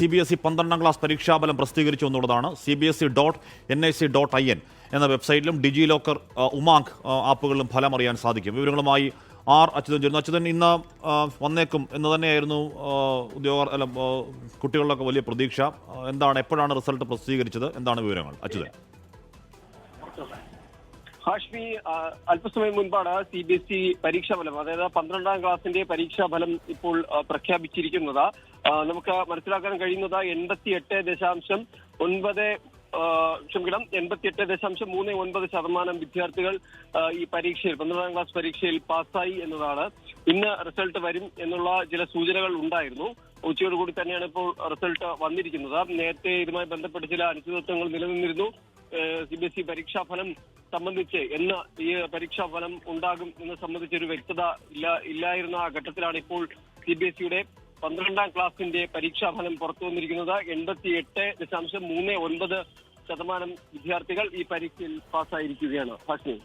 CBSE 12ാം class പരീക്ഷാഫലം പ്രസിദ്ധീകരിച്ചു എന്നുള്ളതാണ്. cbse.nic.in എന്ന വെബ്സൈറ്റിലും ഡിജി ലോക്കർ, ഉമാങ് ആപ്പുകളിലും ഫലം അറിയാൻ സാധിക്കും. വിവരങ്ങളുമായി അച്യുതൻ ചേരുന്നു. അച്യുതൻ, ഇന്ന് വന്നേക്കും എന്ന് തന്നെയായിരുന്നു കുട്ടികളിലൊക്കെ വലിയ പ്രതീക്ഷ. എപ്പോഴാണ് റിസൾട്ട് പ്രസിദ്ധീകരിച്ചത്? എന്താണ് വിവരങ്ങൾ അച്യുതൻ? ഹാഷ്മി, അല്പസമയം മുൻപാണ് CBSE പരീക്ഷാഫലം, അതായത് 12ാം ക്ലാസിന്റെ പരീക്ഷാഫലം ഇപ്പോൾ പ്രഖ്യാപിച്ചിരിക്കുന്നത്. നമുക്ക് മനസ്സിലാക്കാൻ കഴിയുന്നത് 88.39% വിദ്യാർത്ഥികൾ ഈ പരീക്ഷയിൽ 12ാം ക്ലാസ് പരീക്ഷയിൽ പാസ്സായി എന്നതാണ്. ഇന്ന് റിസൾട്ട് വരും എന്നുള്ള ചില സൂചനകൾ ഉണ്ടായിരുന്നു. ഉച്ചയോടുകൂടി തന്നെയാണ് ഇപ്പോൾ റിസൾട്ട് വന്നിരിക്കുന്നത്. നേരത്തെ ഇതുമായി ബന്ധപ്പെട്ട് ചില അനിശ്ചിതത്വങ്ങൾ നിലനിന്നിരുന്നു. CBSE പരീക്ഷാഫലം സംബന്ധിച്ച് എന്ന് ഈ പരീക്ഷാഫലം ഉണ്ടാകും എന്ന് സംബന്ധിച്ചൊരു വ്യക്തത ഇല്ലായിരുന്ന ആ ഘട്ടത്തിലാണ് ഇപ്പോൾ CBSEയുടെ 12ാം ക്ലാസിന്റെ പരീക്ഷാഫലം പുറത്തു വന്നിരിക്കുന്നത്. 88.39% വിദ്യാർത്ഥികൾ ഈ പരീക്ഷയിൽ പാസ്സായിരിക്കുകയാണ്. ഹാഷ്മി.